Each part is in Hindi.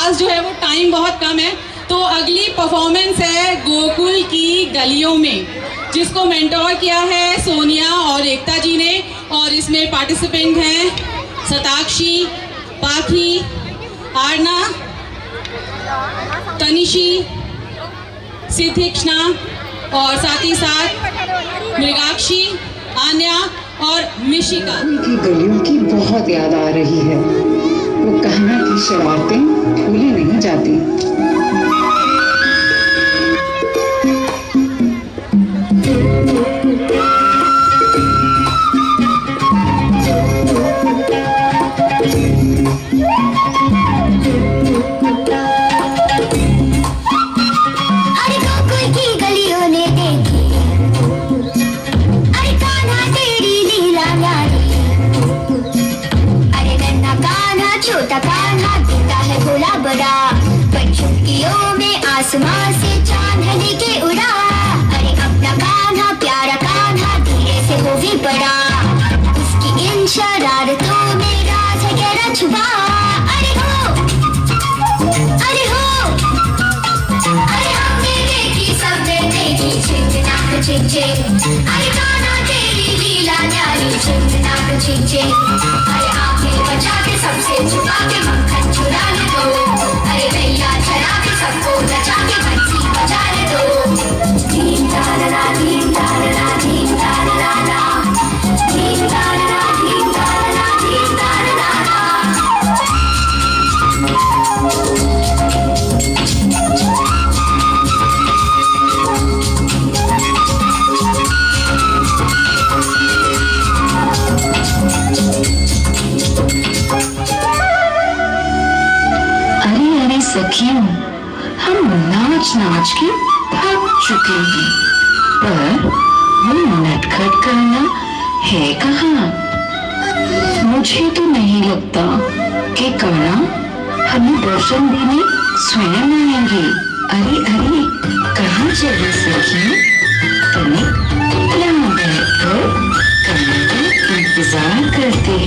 पास जो है वो टाइम बहुत कम है, तो अगली परफॉर्मेंस है गोकुल की गलियों में, जिसको मेंटोर किया है सोनिया और एकता जी ने। और इसमें पार्टिसिपेंट हैं सताक्षी, पाखी, आरना, तनिशी, सिद्धिक्षणा और साथ ही साथ मृगाक्षी, आन्या और मिशिका। की गलियों की बहुत याद आ रही है। वो कहना की शरारतें भूली नहीं जाती। आसमां से चांद लेके उड़ा, अरे अपना कान्हा प्यारा कान्हा धीरे से हो भी बड़ा, उसकी इन शरारतों में राज है गहरा छुपा। अरे हो, अरे हो, अरे हमने देखी सबने देखी छिंचनाक छिंचिंग, अरे कान्हा तेरी लीला न्यारी छिंचनाक छिंचिंग, अरे आंखें बचा के सबसे छुपा के मक्खन चुरा ले दो, अरे भैया चला के सबको नचा के बंसी बजा ले दो। धीम तारा धीम तारा धीम तारा, धीम तारा धीम तारा धीम तारा। सखियों, हम नाच नाच के थक चुके हैं, पर वो नटखट करना है कहाँ? मुझे तो नहीं लगता कि कणा हमें दर्शन देने स्वयं आएंगे। अरे अरे, कहाँ चले सखियों? तनिक यहाँ बैठकर कणा का इंतजार करते।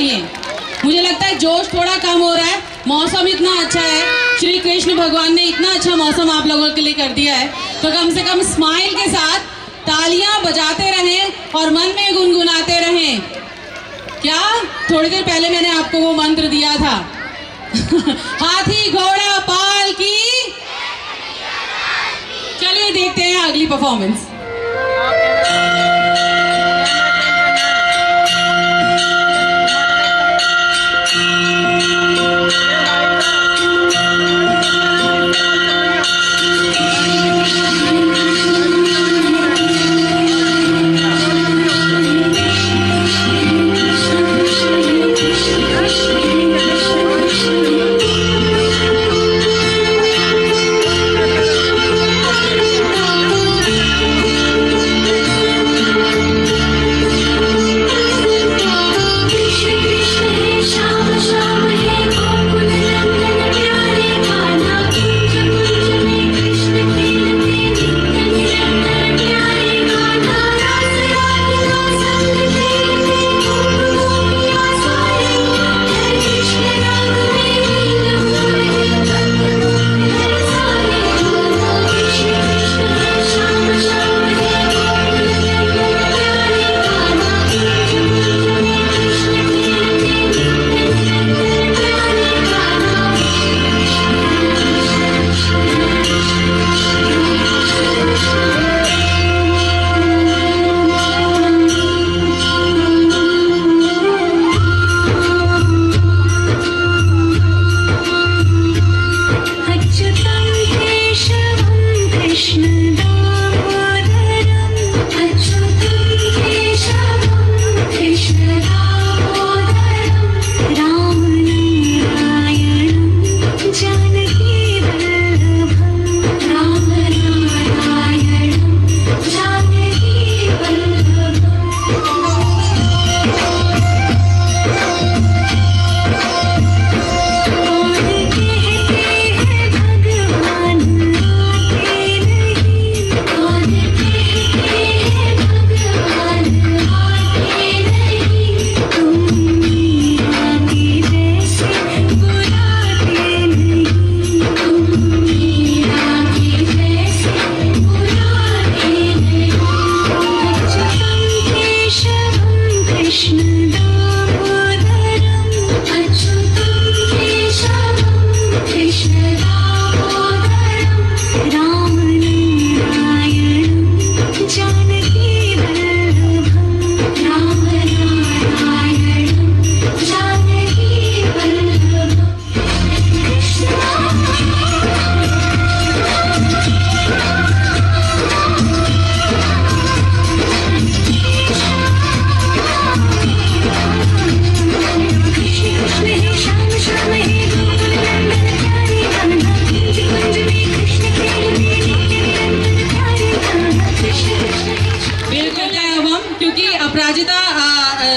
चाहिए। मुझे लगता है जोश थोड़ा कम हो रहा है, मौसम इतना अच्छा है, श्री कृष्ण भगवान ने इतना अच्छा मौसम आप लोगों के लिए कर दिया है, तो कम से कम स्माइल के साथ तालियां बजाते रहें और मन में गुनगुनाते रहें। क्या थोड़ी देर पहले मैंने आपको वो मंत्र दिया था हाथी घोड़ा पाल की। चलिए देखते हैं अगली परफॉर्मेंस।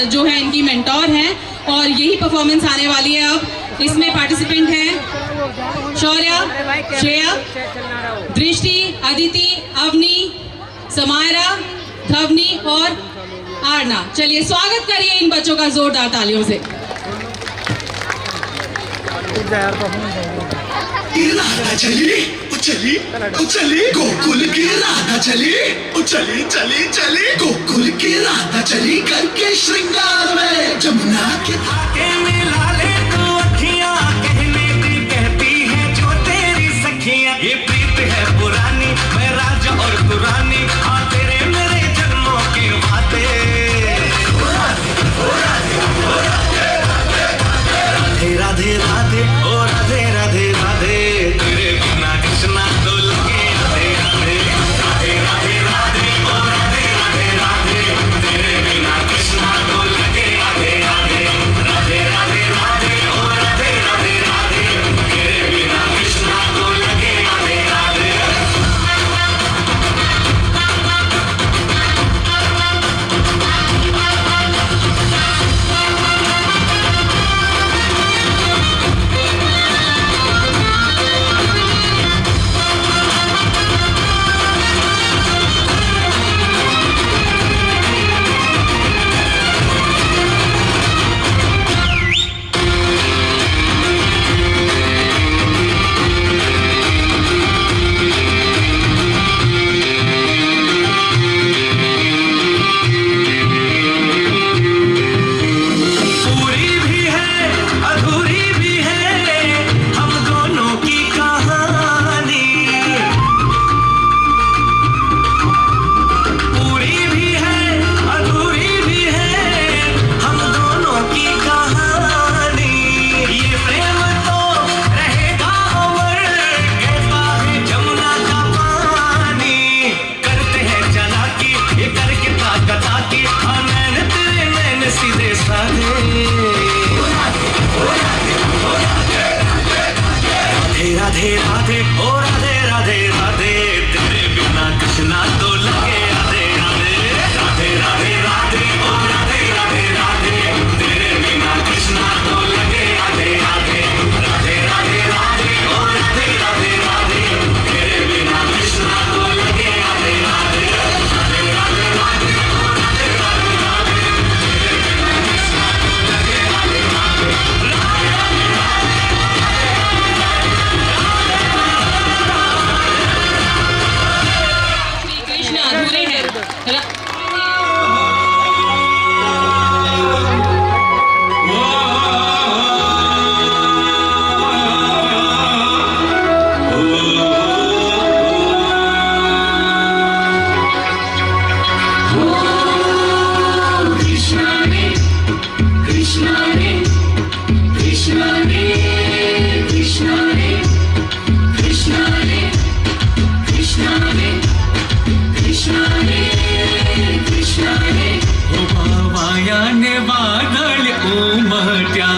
जो है इनकी मेंटोर हैं और यही परफॉर्मेंस आने वाली है। अब इसमें पार्टिसिपेंट हैं शौर्या, श्रेया, दृष्टि, अदिति, अवनी, समायरा, धवनी और आरना। चलिए स्वागत करिए इन बच्चों का जोरदार तालियों से। राधा चली उचली उचली गोकुल की राधा चली उचली चली चली गोकुल की राधा चली करके श्रृंगार में जमुना के धागे में लाले तो अखियां कहने दी कहती है जो तेरी सखियां। ये प्रीत है पुरानी, मैं राजा और तू रानी, हाँ तेरे मेरे जन्मों के वादे। राधे राधे राधे ओ राधे राधे राधे, तेरे बिना कृष्णा तो लगे राधे राधे राधे राधे राधे ओ राधे राधे राधे, तेरे बिना कृष्णा तो लगे बाकी हाँ नैन तेरे नैन सीधे साधे राधे राधे ओ राधे राधे राधे तेरे बिना कृष्णा तो लगे आधे आधे राधे राधे राधे ओ राधे राधे राधे तेरे बिना कृष्णा तो लगे आधे आधे राधे राधे राधे ओ राधे राधे राधे तेरे बिना कृष्णा तो लगे आधे आधे राधे राधे राधे ओ राधे राधे राधे तेरे बिना कृष्णा तो लगे आधे आधे कृष्ण अधूरे हैं वायाने वादळ उमट्या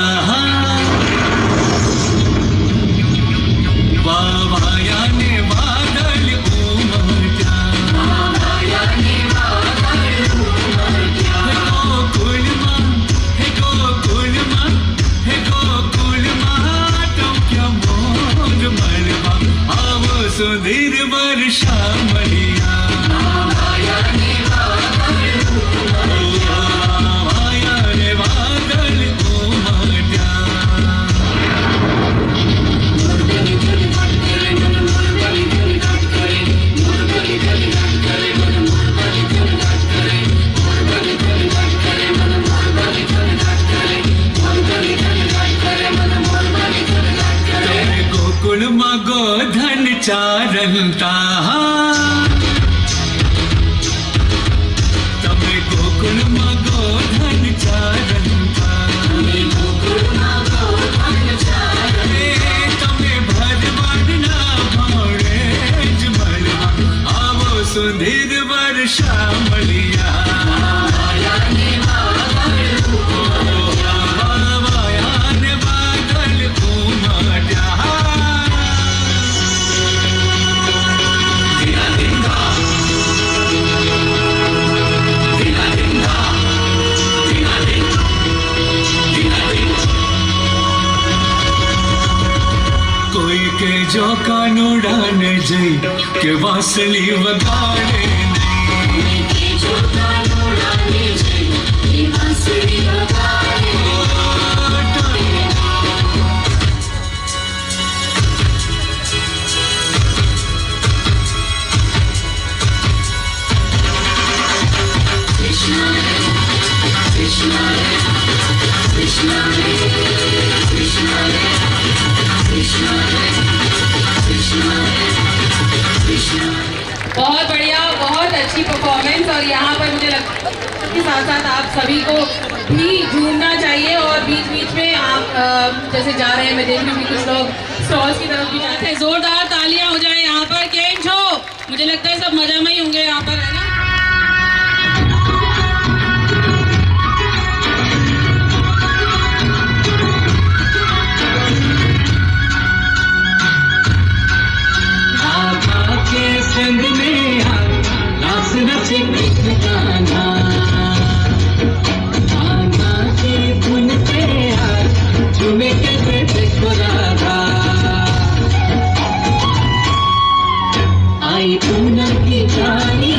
वायाने वादळ उमट्या हे गोकुळमा टोक्या मोर मळवा आव सुधीर वर्षा मळिया गोकुळमा गोधन चारंता तमे गोकुळमा गोधन चारंता तमे भरवाडना भावड़े जमलवा आवो सुधीर वर्षा मळिया वायाने वादळ उमट्या कोई के जो कानूड़ान जई के वासली वगाड़े नहीं बहुत बढ़िया, बहुत अच्छी परफॉर्मेंस। और यहाँ पर मुझे लगता है कि साथ साथ आप सभी को भी झूमना चाहिए और बीच बीच में आप जैसे जा रहे हैं, मैं देख रही हूँ कि कुछ लोग स्टॉल्स की तरफ भी जाते हैं। जोरदार तालियां हो जाए यहाँ पर। केम छो, मुझे लगता है सब मजा में ही होंगे यहाँ पर, है ना। संग में नाच नचे कृष्ण गाना के धुन पे झूमे के देखो राधा आई पूनम की रानी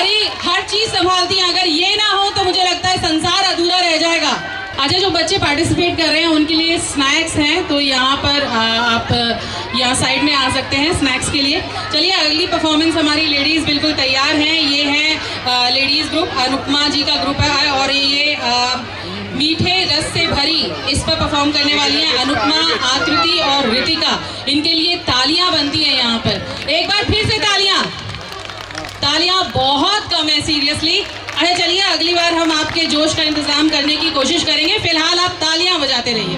बेचारी हर चीज संभालती हैं, अगर ये ना हो तो मुझे लगता है संसार अधूरा रह जाएगा। अच्छा, जो बच्चे पार्टिसिपेट कर रहे हैं उनके लिए स्नैक्स हैं, तो यहाँ पर आप यहाँ साइड में आ सकते हैं स्नैक्स के लिए। चलिए, अगली परफॉर्मेंस हमारी लेडीज़ बिल्कुल तैयार हैं। ये है लेडीज़ ग्रुप, अनुपमा जी का ग्रुप है, और ये मीठे रस से भरी इस पर परफॉर्म करने वाली हैं अनुपमा, आकृति और रितिका। इनके लिए तालियां बनती हैं यहाँ पर। एक बार फिर से तालियां। तालियां बहुत कम है सीरियसली। अरे चलिए, अगली बार हम आपके जोश का इंतजाम करने की कोशिश करेंगे। फिलहाल आप तालियां बजाते रहिए।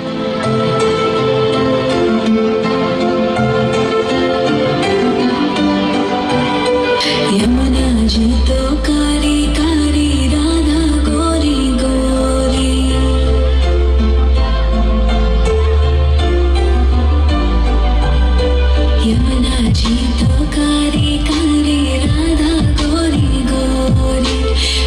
यमुना जी तो कारी कारी, राधा गोरी गोरी। यमुना जी तो कारी कारी, राधा गोरी गोरी।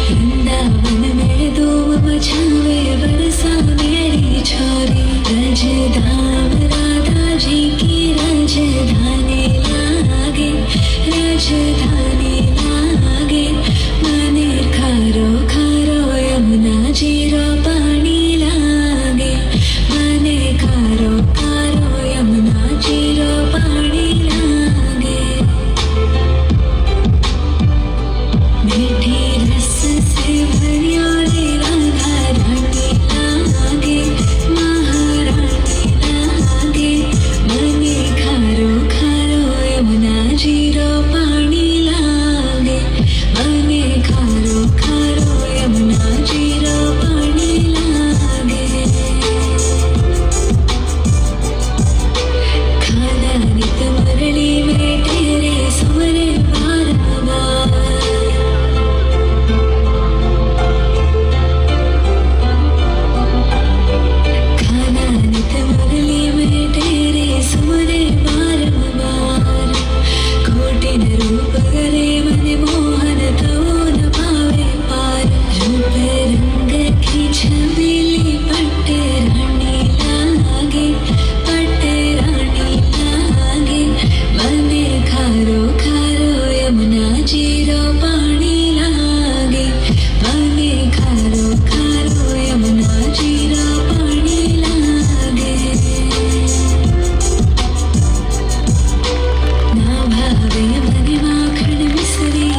वृंदावन में धूम मचावे, बरसा मेरी छोरी। रजधाम राधा जी की राजधानी लागे, राजधानी लागे। मने खारो खारो, यमुना जी रो पानी लागे। मने खारो खारो, यमुना जी रो पानी लागे। मीठी रस से भरियो रे राधा रानी लागे, महारानी लागे। मने खारो खारो, यमुना जी रो पानी लागे। मने खारो खारो, यमुना जी रो पानी लागे। खाना नित मुरली में तेरे सुमरे बारंबार। खाना नित मुरली में तेरे सुमरे बारंबार। कोटिन रूप करे मन मोहन, तो न पावे पार। रूप रंग की छबीली, पट्ट रानी लागे, पट्ट रानी लागे। मने खारो खारो, यमुना जी रो पानी लागे। मने खारो खारो, यमुना जी रो पानी लागे। ना भावे मने माखन मिसरी।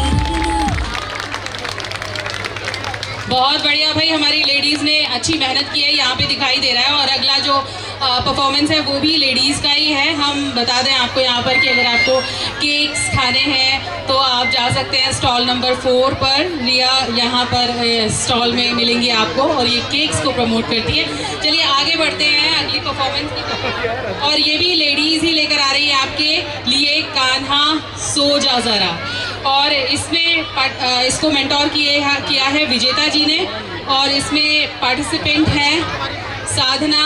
बहुत बढ़िया भाई, हमारी लेडीज़ ने अच्छी मेहनत की है, यहाँ पे दिखाई दे रहा है। और अगला जो परफॉर्मेंस है वो भी लेडीज़ का ही है। हम बता दें आपको यहाँ पर कि अगर आपको केक्स खाने हैं तो आप जा सकते हैं स्टॉल नंबर 4 पर। रिया यहाँ पर स्टॉल में मिलेंगी आपको, और ये केक्स को प्रमोट करती है। चलिए आगे बढ़ते हैं अगली परफॉर्मेंस की तरफ। और ये भी लेडीज़ ही लेकर आ रही है आपके लिए कान्हा सो जा ज़रा। और इसमें इसको मेंटोर किया है विजेता जी ने, और इसमें पार्टिसिपेंट हैं साधना,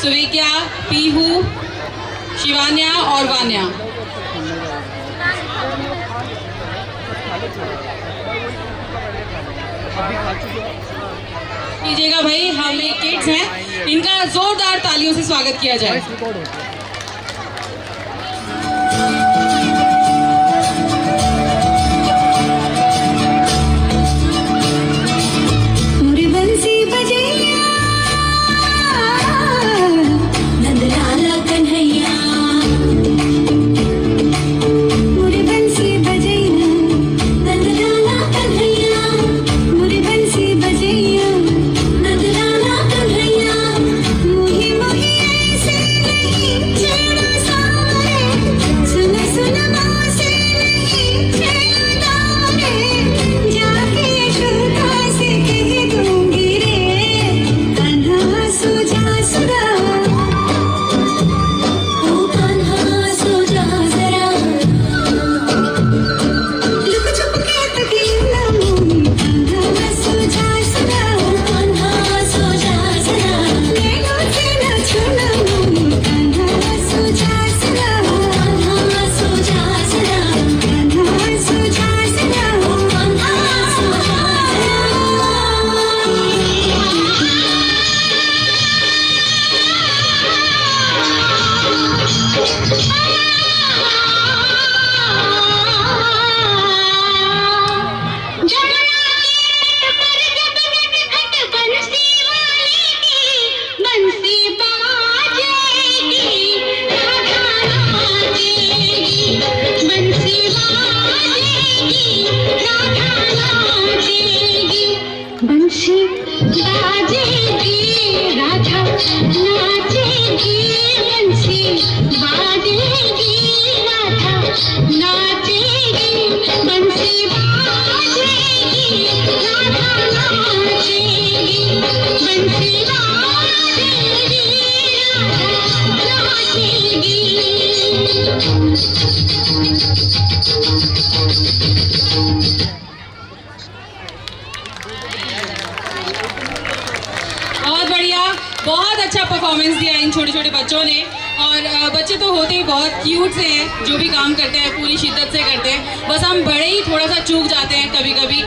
सुविज्ञा, पीहू, शिवान्या और वान्या। कीजिएगा भाई, हम एक किड्स हैं, इनका जोरदार तालियों से स्वागत किया जाए। मुरी बंसी बजैया, नंदलाला कन्हैया। मुरी बंसी बजैया, नंदलाला कन्हैया। मुरी बंसी बजैया, नंदलाला कन्हैया। मुही मुही ऐसे नहीं अच्छा परफॉर्मेंस दिया इन छोटे छोटे बच्चों ने। और बच्चे तो होते ही बहुत क्यूट से हैं, जो भी काम करते हैं पूरी शिद्दत से करते हैं। बस हम बड़े ही थोड़ा सा चूक जाते हैं कभी कभी,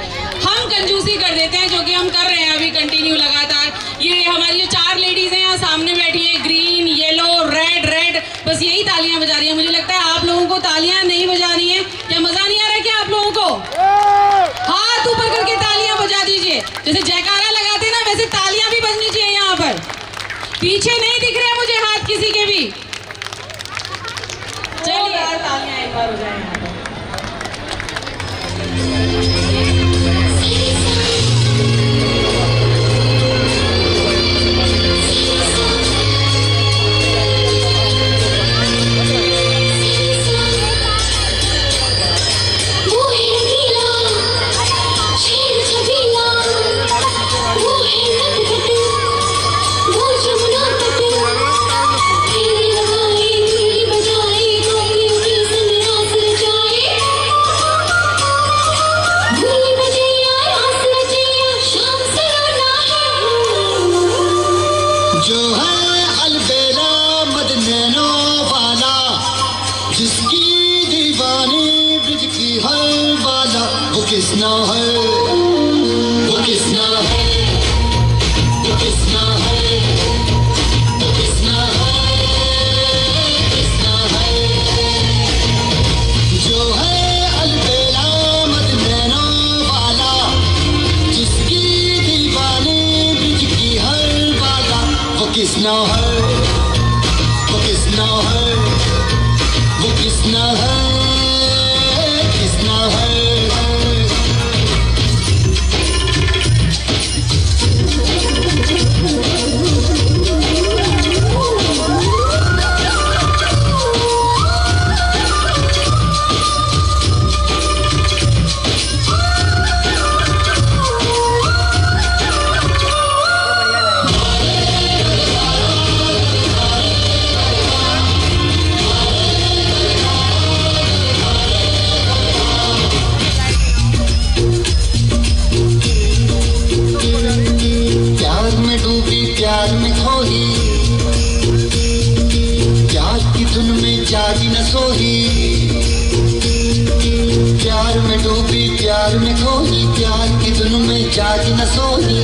हम कंजूसी कर देते हैं, जो कि हम कर रहे हैं अभी कंटिन्यू लगातार। ये हमारी जो 4 लेडीज हैं यहाँ सामने बैठी हैं, ग्रीन, येलो, रेड, बस यही तालियां बजा रही हैं। मुझे लगता है आप लोगों को तालियां नहीं बजानी है, क्या मजा नहीं आ रहा है क्या आप लोगों को? हाथ ऊपर करके तालियां बजा दीजिए, जैसे जयकारा लगाते हैं ना वैसे तालियां भी बजनी चाहिए यहाँ पर। पीछे नहीं दिख रहे मुझे हाथ किसी के भी। चलिए तालियां एक बार हो जाए यहाँ पर। जो है अलबेला मदनैनो वाला, जिसकी दीवानी ब्रिज की हर वाला, वो किसना है, वो किसना है, वो किसना है, वो किसना है, किसना है। जो है अलबेला मदनैनो वाला, जिसकी दीवानी ब्रिज की हर वाला, वो किसना है, वो किसना है, वो किसना है, किसना है। प्यार में खोही, प्यार की धुन में जागी न सोही, प्यार में डूबी प्यार में खोही, प्यार की धुन में जागी न सोही।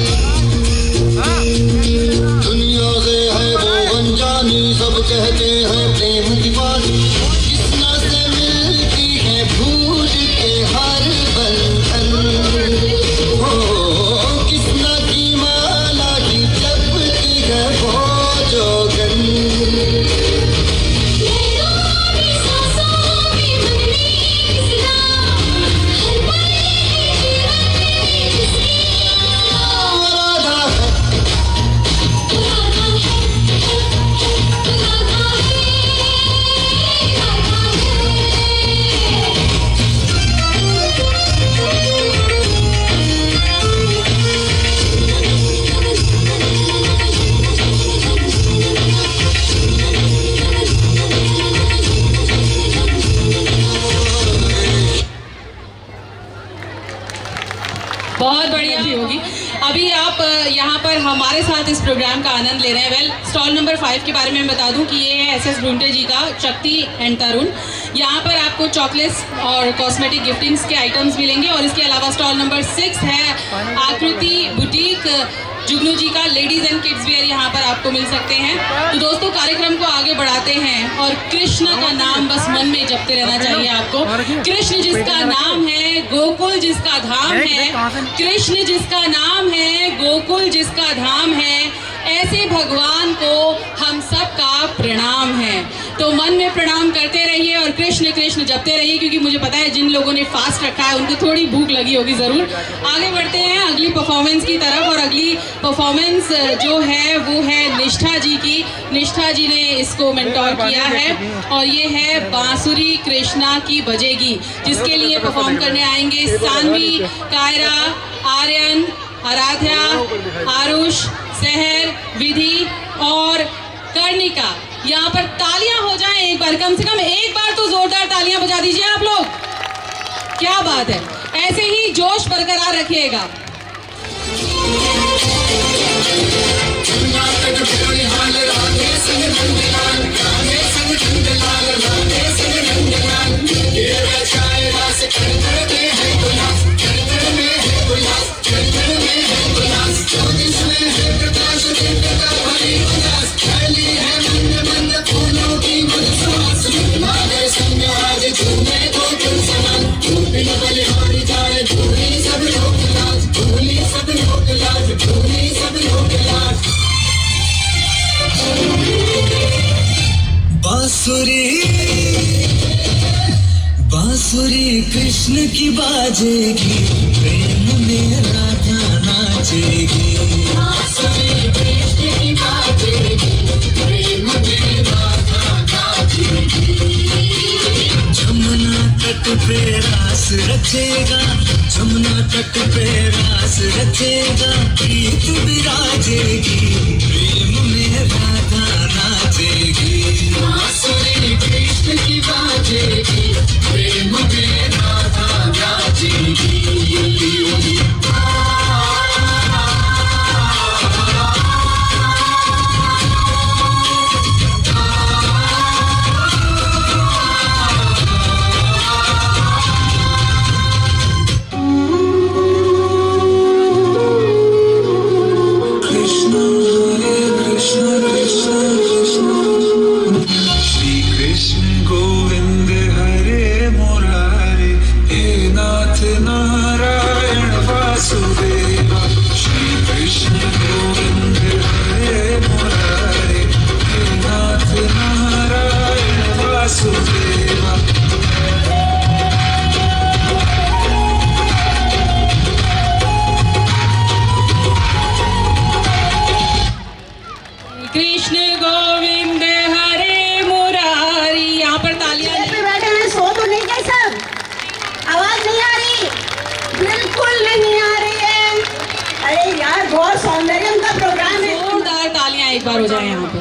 दुनिया से है वो अनजानी, सब कहते हैं प्रेम दीवानी, किसना से मिलती है भूल के हर बंधन, हो किसना की माला की जपती है वो जोगन। बहुत बढ़िया भी होगी। अभी आप यहाँ पर हमारे साथ इस प्रोग्राम का आनंद ले रहे हैं। वेल, स्टॉल नंबर 5 के बारे में बता दूं कि ये है SS ढूंढे जी का शक्ति एंड तरुण। यहाँ पर आपको चॉकलेट्स और कॉस्मेटिक गिफ्टिंग्स के आइटम्स मिलेंगे। और इसके अलावा स्टॉल नंबर 6 है आकृति बुटीक, जुगनू जी का लेडीज एंड किड्स वेयर यहाँ पर आपको मिल सकते हैं। तो दोस्तों, कार्यक्रम को आगे बढ़ाते हैं और कृष्ण का नाम बस मन में जपते रहना चाहिए आपको। कृष्ण जिसका नाम है, गोकुल जिसका धाम है, कृष्ण जिसका नाम है, गोकुल जिसका धाम है, ऐसे भगवान को हम सब का प्रणाम है। तो मन में प्रणाम करते रहिए और कृष्ण कृष्ण जपते रहिए, क्योंकि मुझे पता है जिन लोगों ने फास्ट रखा है उनको थोड़ी भूख लगी होगी ज़रूर। आगे बढ़ते हैं अगली परफॉर्मेंस की तरफ। और अगली परफॉर्मेंस जो है वो है निष्ठा जी की। निष्ठा जी ने इसको मेंटोर किया है और ये है बांसुरी कृष्णा की बजेगी, जिसके लिए परफॉर्म करने आएंगे सानवी, कायरा, आर्यन, आराध्या, आरुष, सहर, विधि और कर्णिका। यहाँ पर तालियां हो जाएं एक बार, कम से कम एक बार तो जोरदार तालियां बजा दीजिए आप लोग। क्या बात है, ऐसे ही जोश बरकरार रखिएगा। बांसुरी कृष्ण की बाजेगी, प्रेम में राधा नाचेगी। बांसुरी कृष्ण की बाजेगी, प्रेम में राधा नाचेगी। जमुना तट पे रास रचेगा, जमुना तट पे रास रचेगा, प्रीत विराजेगी, प्रेम में राधा नाचेगी। बांसुरी कृष्ण की बाजेगी, प्रेम में राधा नाचेगी। कृष्ण गोविंद हरे मुरारी। यहाँ पर तालियां। बैठे हैं, सो तो नहीं गए सब? आवाज नहीं आ रही, बिल्कुल नहीं आ रही है। अरे यार, बहुत सौंदर्यम का प्रोग्राम है। जोरदार तालियां एक बार हो जाए यहाँ पे।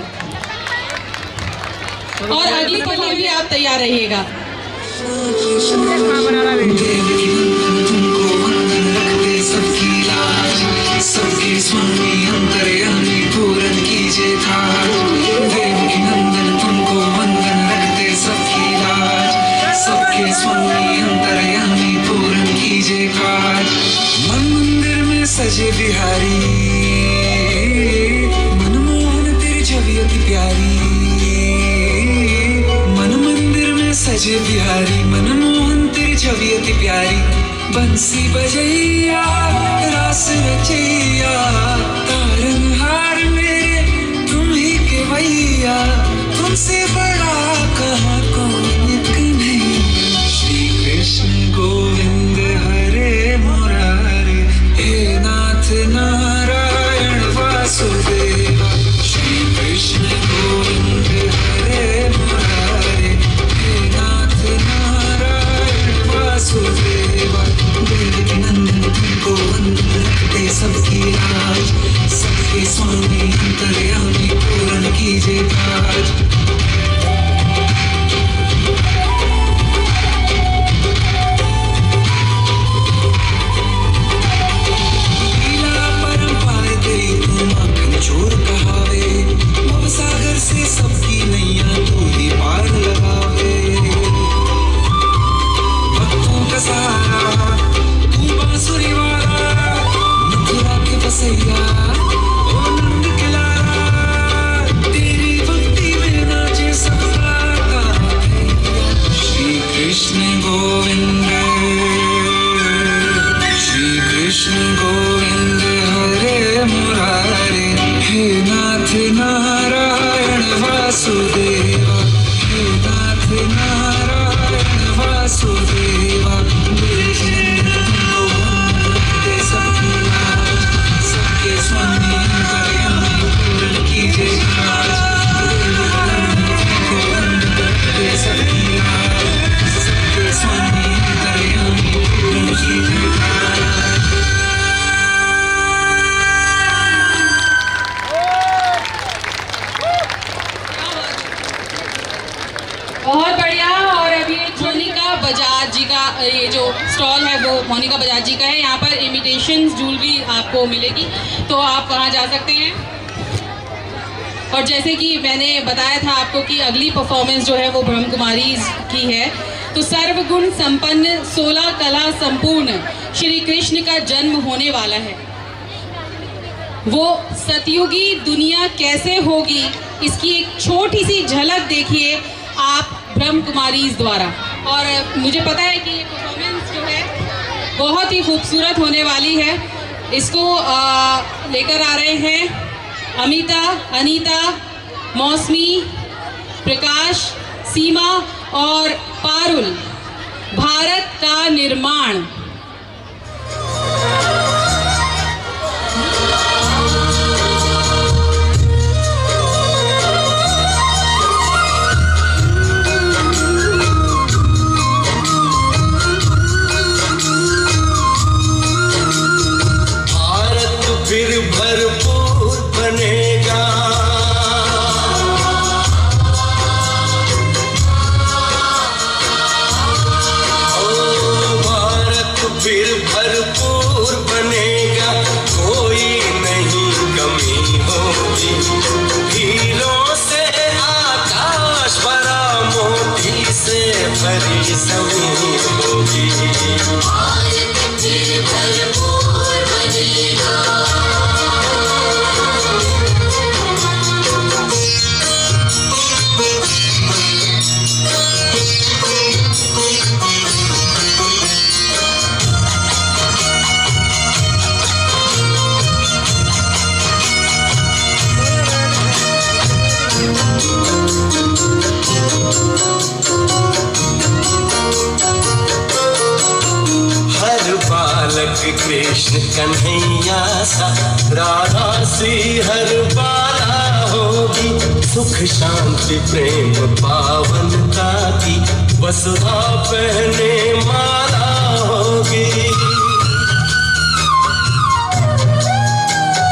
और अगली के लिए भी आप तैयार रहिएगा। सबके स्वामी अंतर्यामी पूरन कीजिए काज, देवकी नंदन तुमको वंदन रखते सबकी लाज। सबके स्वामी अंतर्यामी पूरन कीजिए काज। मन मंदिर में सजे बिहारी, मनमोहन तेरी छवि अति प्यारी। मन मंदिर में सजे बिहारी, मनमोहन तेरी छवि अति प्यारी। बंसी बजैया रास रचैया, तारनहार में तुम ही के भैया। तुमसे बड़ा कहाँ कौन एक नहीं। श्री कृष्ण गोविंद हरे मुरारे, हे नाथ नारायण वासुदेव। श्री कृष्ण गोविंद हरे मुरारे, हे नाथ नारायण वासुदेव। देवकी नंदन तुमको वंदन रखते सबकी लाज। सबके स्वामी अंतर्यामी पूरन कीजिए काज। लीला परंपार तेरी तुम आंखन चोर कहावे। भव सागर से सबकी नैया तू ही पार लगावे। भक्तों का सहारा तू बांसुरी वाला, मथुरा के बसैया ओ नंद के लाला। तेरी भक्ति में नाचे सबका गाया। श्री कृष्ण गोविंद, श्री कृष्ण गोविंद हरे मुरारे, हे नाथ नारायण वासुदेवा। हे नाथ नारायण वासुदेवा। सबके स्वामी अंतर्यामी पूरन कीजिए काज। सबकी लाज, सबके स्वामी अंतर्यामी पूरन कीजिए काज। इमिटेशन ज्वेलरी आपको मिलेगी, तो आप वहाँ जा सकते हैं। और जैसे कि मैंने बताया था आपको कि अगली परफॉर्मेंस जो है वो ब्रह्म कुमारी की है। तो सर्वगुण संपन्न 16 कला संपूर्ण श्री कृष्ण का जन्म होने वाला है। वो सतयुगी दुनिया कैसे होगी, इसकी एक छोटी सी झलक देखिए आप ब्रह्म कुमारी द्वारा। और मुझे पता है कि ये परफॉर्मेंस जो है बहुत ही खूबसूरत होने वाली है। इसको लेकर आ रहे हैं अमिता, अनीता, मौसमी, प्रकाश, सीमा और पारुल। भारत का निर्माण। भारत फिर भरपूर बनेगा, फिर भरपूर बनेगा, कोई नहीं कमी होगी। हीरों से आकाश भरा, मोती से भरी जमीन होगी। फिर भरपूर बनेगा। कृष्ण कन्हैया सा, राधा सी हर बाला होगी। सुख शांति प्रेम पावनता की, वसुधा पहने माला होगी।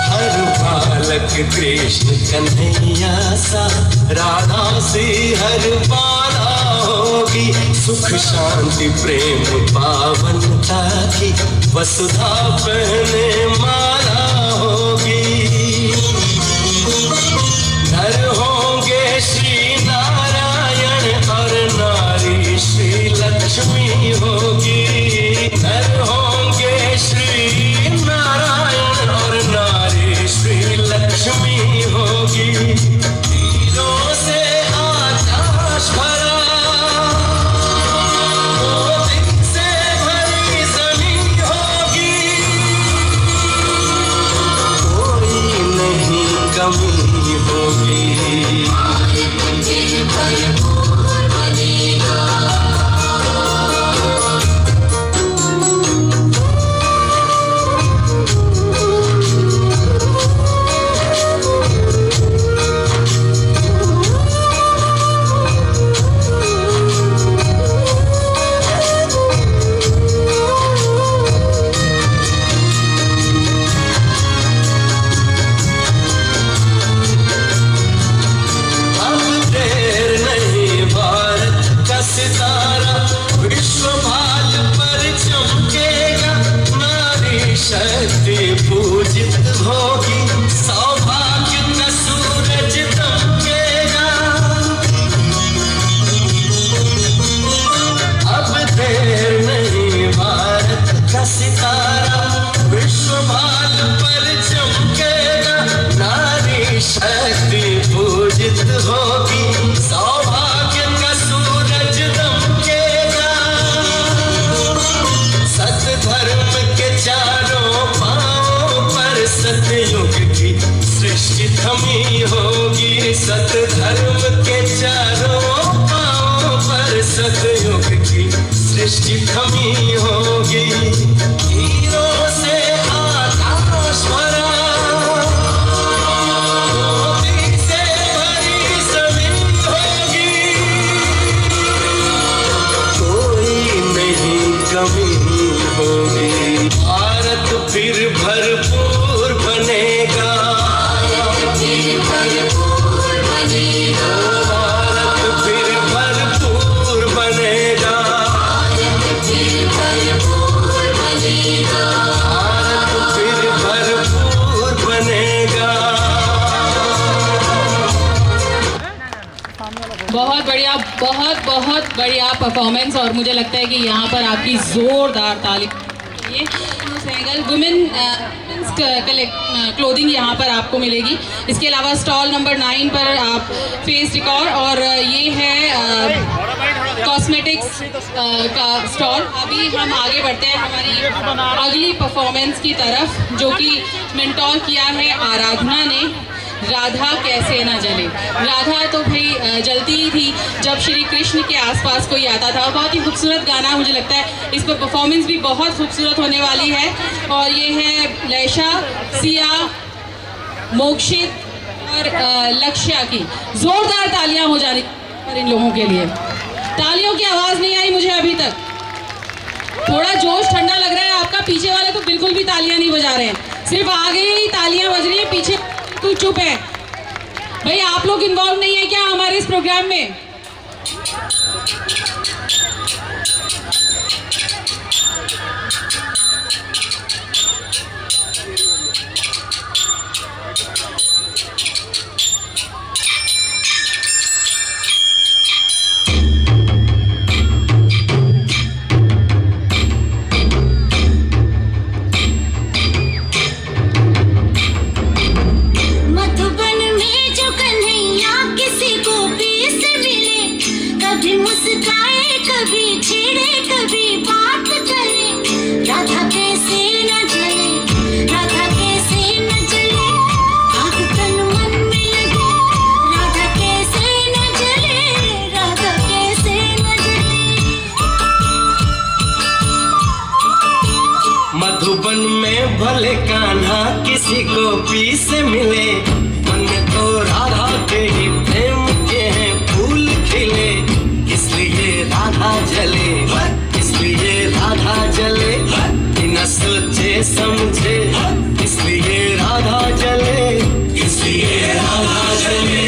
हर बालक कृष्ण कन्हैया सा, राधा सी हर बाला होगी। सुख शांति प्रेम पावनता की, वसुधा पहने माला होगी। नर होंगे श्री नारायण और नारी श्री लक्ष्मी होगी। नर होंगे श्री नारायण और नारी श्री लक्ष्मी होगी। हीरों से आकाश भरा, मोती से भरी जमीन होगी। बहुत बहुत बढ़िया परफॉर्मेंस और मुझे लगता है कि यहाँ पर आपकी जोरदार ताली ये सेनेगल वुमेन क्लोथिंग यहाँ पर आपको मिलेगी। इसके अलावा स्टॉल नंबर 9 पर आप फेस डेकोर और ये है कॉस्मेटिक्स का स्टॉल। अभी हम आगे बढ़ते हैं हमारी अगली परफॉर्मेंस की तरफ, जो कि मेंटोर किया है आराधना ने। राधा कैसे ना जले। राधा तो भाई जलती ही थी जब श्री कृष्ण के आसपास कोई आता था। बहुत ही खूबसूरत गाना, मुझे लगता है इस पर परफॉर्मेंस भी बहुत खूबसूरत होने वाली है। और ये है लैशा, सिया, मोक्षित और लक्ष्या की। जोरदार तालियां हो जानी पर इन लोगों के लिए। तालियों की आवाज़ नहीं आई मुझे अभी तक। थोड़ा जोश ठंडा लग रहा है आपका। पीछे वाले तो बिल्कुल भी तालियां नहीं बजा रहे हैं, सिर्फ आगे ही तालियां बज रही है, पीछे तू चुप है। भाई आप लोग इन्वॉल्व नहीं है क्या हमारे इस प्रोग्राम में? मधुबन में जो कन्हैया किसी गोपी से मिले, कभी मुस्काए कभी छेड़े कभी बात करे। राधा कैसे न जले, राधा कैसे न जले, आग तन मन में लगे। राधा कैसे न जले, राधा कैसे न जले। मधुबन में भले कान्हा किसी गोपी से मिले, मन में तो राधा के ही प्रेम के हैं फूल खिले। इसलिए राधा जले, इसलिए राधा जले, बिना सोचे समझे। इसलिए राधा जले, इसलिए राधा जले।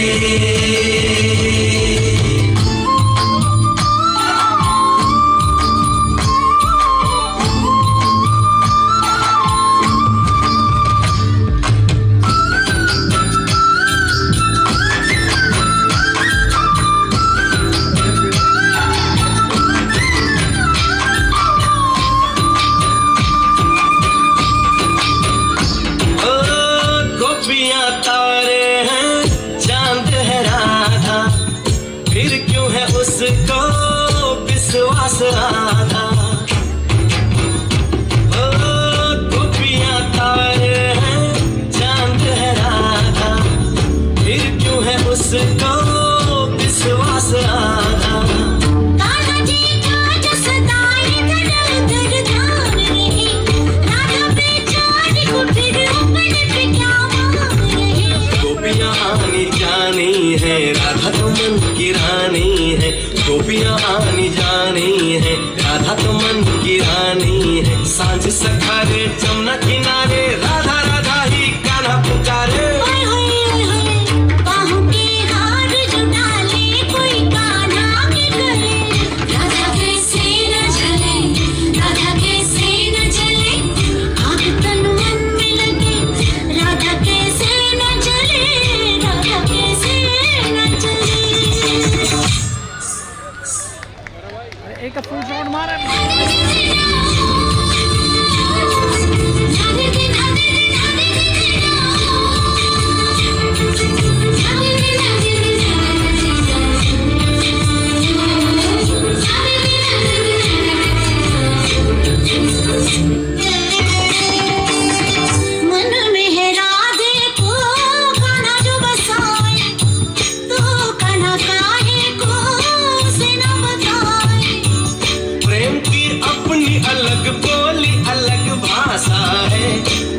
उसको विश्वास राधा। ओ गोपियां तारे हैं, चांद है राधा, फिर क्यों है उसको विश्वास राधा। कान्हा जी का जो सदाए धर धर ध्यान रहे, राधा बेचारी को फिर अपने पे क्या मान रहे। गोपियां आनी जानी है, राधा तो मन की रानी है। गोपियां आनी जानी है, राधा तो मन की रानी है। सांझ सखारे जमुना किनारे, राधा राधा ही कान्हा पुकारे। ओए होए ओए होए, बाहों के हार जो डाले कोई कान्हा के गले। राधा कैसे न जले, राधा कैसे न जले, आग तन मन में लगे। राधा कैसे न जले, राधा कैसे न जले। एक फुल शॉट मारा। मन में है राधे को कान्हा जो बसाए, तो कान्हा काहे को उसे न बताए। प्रेम की अपनी अलग बोली, अलग भाषा है।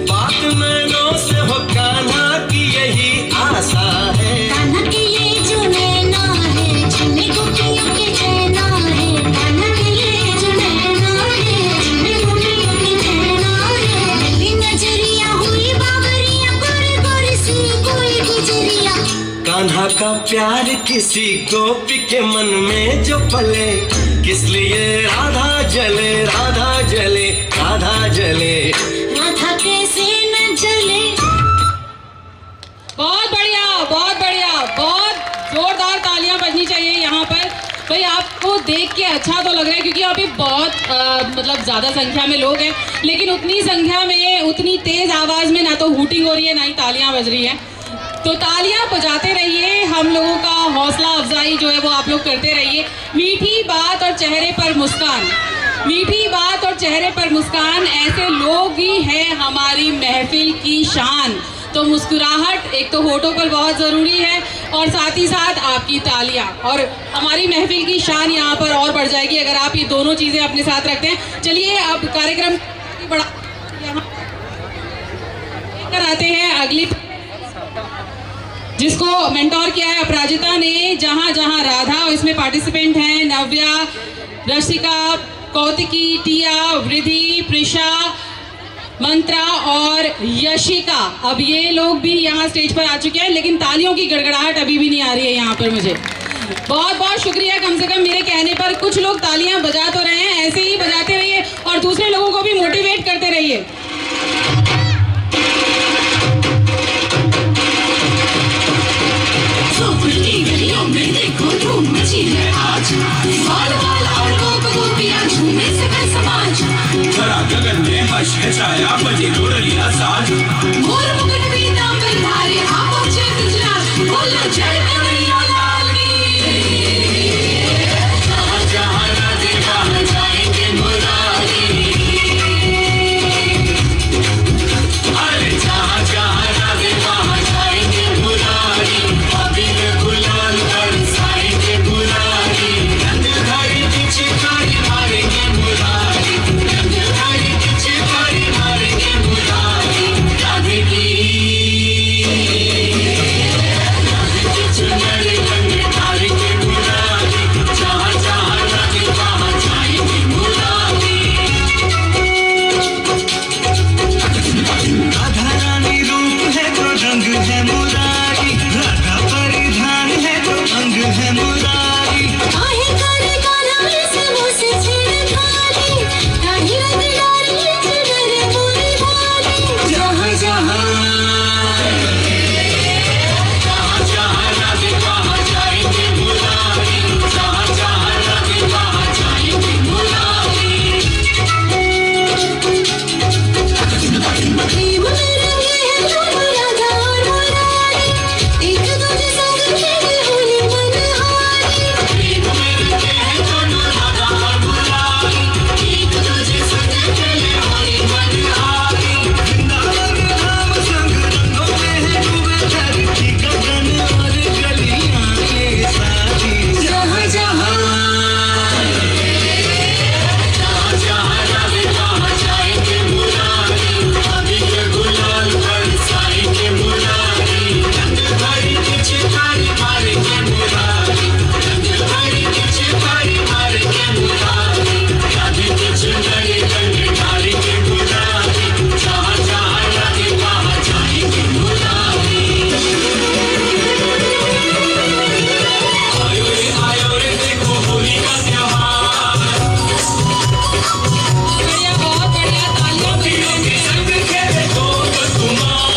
बात नैनों से हो कान्हा की यही आशा है। कान्हा के ये जो नैना है, जिन्हें गोपियों के चैना है। कान्हा के ये जो नैना है, जिन्हें गोपियों के चैना है। भी नजरिया हुई बाबरिया, गोरी गोरी सी कोई गुजरिया। कान्हा का प्यार किसी गोपी के मन में जो पले, किस लिए राधा जले, राधा जले, राधा जले। राधा कैसे न जले। बहुत बढ़िया, बहुत बढ़िया, बहुत जोरदार तालियां बजनी चाहिए यहाँ पर। भाई आपको देख के अच्छा तो लग रहा है क्योंकि अभी बहुत मतलब ज़्यादा संख्या में लोग हैं, लेकिन उतनी संख्या में उतनी तेज़ आवाज़ में ना तो हूटिंग हो रही है ना ही तालियां बज रही हैं। तो तालियां बजाते रहिए, हम लोगों का हौसला अफजाई जो है वो आप लोग करते रहिए। मीठी बात और चेहरे पर मुस्कान, मीठी बात और चेहरे पर मुस्कान, ऐसे लोग ही हैं हमारी महफिल की शान। तो मुस्कुराहट एक तो होठों पर बहुत ज़रूरी है और साथ ही साथ आपकी तालियां, और हमारी महफिल की शान यहाँ पर और बढ़ जाएगी अगर आप ये दोनों चीज़ें अपने साथ रखते हैं। चलिए अब कार्यक्रम बड़ा यहाँ आते हैं अगली, जिसको मेंटोर किया है अपराजिता ने। जहाँ जहाँ राधा, इसमें पार्टिसिपेंट हैं नव्या, रसिका, कौतिकी, टिया, वृद्धि, प्रिशा, मंत्रा और यशिका। अब ये लोग भी यहाँ स्टेज पर आ चुके हैं, लेकिन तालियों की गड़गड़ाहट अभी भी नहीं आ रही है यहाँ पर मुझे। बहुत बहुत शुक्रिया, कम से कम मेरे कहने पर कुछ लोग तालियां बजा तो रहे हैं, ऐसे ही बजाते रहिए और दूसरे लोगों को भी मोटिवेट करते रहिए। गगन में हर्ष है छाया, बजे डोरलिया साज, मोर मुकुट पीतांबर धारे, आप पहुंचे गुजरात, बोलो जय कन्हैया लाल की। जहाँ जहाँ राधे वहाँ जाएंगे मुरारी, अरे जहाँ जहाँ राधे वहाँ जाएंगे मुरारी, अबीर गुलाल बरसाएंगे मुरारी, रंगधारी पीछे कारी मारेंगे मुरारी, रंगधारी पीछे कारी मारेंगे मुरारी, राधे की चुनरी रंग धारेंगे मुरारी, जहाँ जहाँ राधे वहाँ जाएंगे मुरारी। राधा रानी रूप है तो रंग है मुरारी, राधा परिधान है तो अंग है मुरारी, आहे काले काला से मुझसे छेड़खानी, दाढ़ी रंग डाली चुनर मोरी भारी। जहाँ जहाँ जहाँ राधे वहाँ जाएंगे मुरारी, जहाँ जहाँ राधे वहाँ जाएंगे मुरारी। प्रेम में रंगे हैं दोनों राधा और मुरारी, एक दूजे संग खेले होली मनहारी। प्रेम में रंगे हैं दोनों राधा और मुरारी, एक दूजे संग खेले होली मनहारी। वृंदावन धाम संग रंगों में है डूबे धरती गगन और गलियां ये सारी। जहाँ जहाँ जहाँ राधे वहाँ जाएंगे मुरारी, अबीर गुलाल बरसाएंगे मुरारी, रंगधारी पीछे कारी मारेंगे मुरारी, रंगधारी पीछे कारी मारेंगे मुरारी, राधे की चुनरी रंग धारेंगे मुरारी, जहाँ जहाँ राधे वहाँ जाएंगे मुरारी। आयो रे देखो होली का त्योहार, बढ़िया, बहुत बढ़िया, तालियां बजाइए। संग खेले गोप कुमार।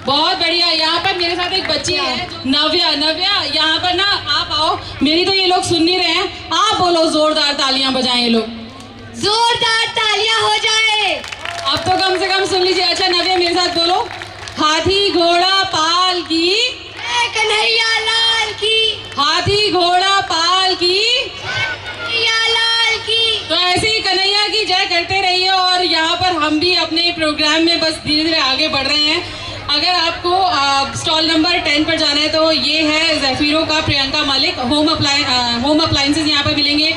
बहुत बढ़िया। यहाँ पर मेरे साथ एक बच्ची है नव्या। नव्या यहाँ पर ना आप आओ, मेरी तो ये लोग सुन नहीं रहे हैं, आप बोलो जोरदार तालियां बजाएं ये लोग। जोरदार तालियां हो जाए। अब तो कम से कम सुन लीजिए। अच्छा नव्या मेरे साथ बोलो, हाथी घोड़ा पाल की, जय कन्हैया लाल की, हाथी घोड़ा पाल की। कन्हैया लाल की। तो ऐसे ही कन्हैया की जय करते रहिए। और यहाँ पर हम भी अपने प्रोग्राम में बस धीरे धीरे आगे बढ़ रहे हैं। अगर आपको स्टॉल नंबर 10 पर जाना है तो ये है ज़ेफिरो का प्रियंका मलिक। होम अप्लायंसेज यहाँ पर मिलेंगे,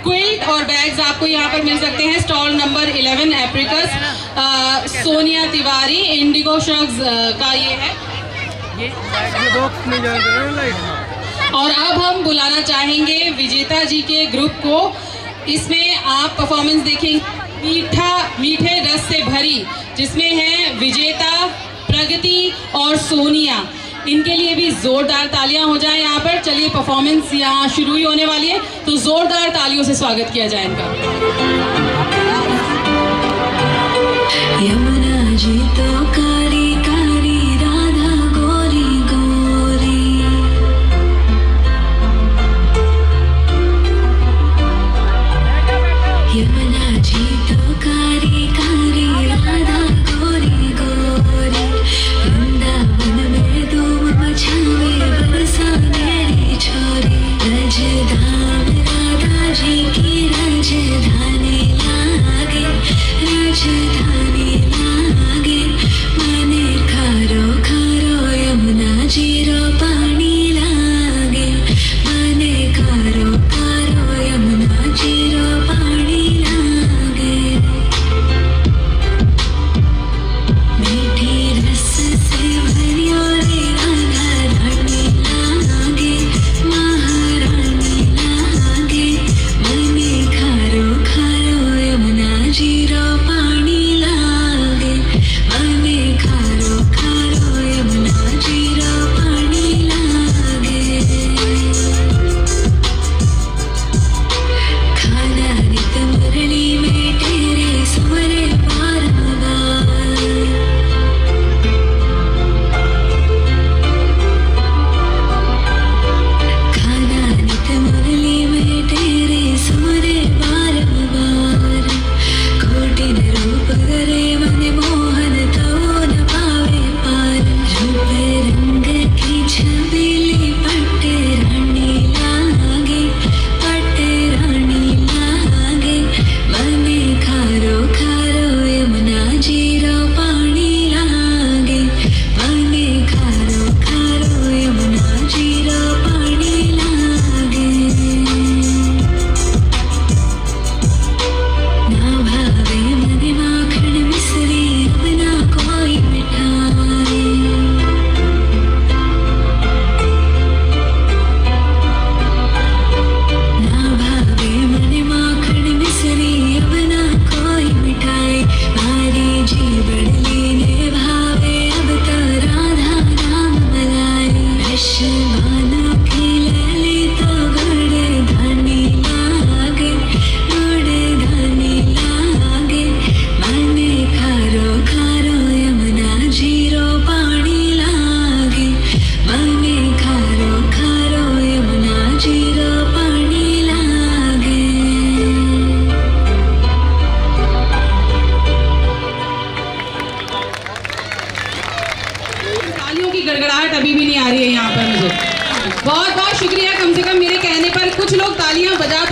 क्विल्ट और बैग्स आपको यहाँ पर मिल सकते हैं। Stall number 11 Apricus, Sonia Tiwari, Indigo शख्स का ये है। ये बॉक्स में जा रहा है लाइट। और अब हम बुलाना चाहेंगे विजेता जी के ग्रुप को। इसमें आप परफॉर्मेंस देखेंगे मीठे रस से भरी, जिसमें है विजेता, प्रगति और सोनिया। इनके लिए भी जोरदार तालियां हो जाएं यहाँ पर। चलिए परफॉर्मेंस यहाँ शुरू ही होने वाली है, तो जोरदार तालियों से स्वागत किया जाए इनका। यमुना जी तो कारी कारी, राधा गोरी गोरी। बहुत बहुत शुक्रिया। कम से कम मेरे कहने पर कुछ लोग तालियां बजा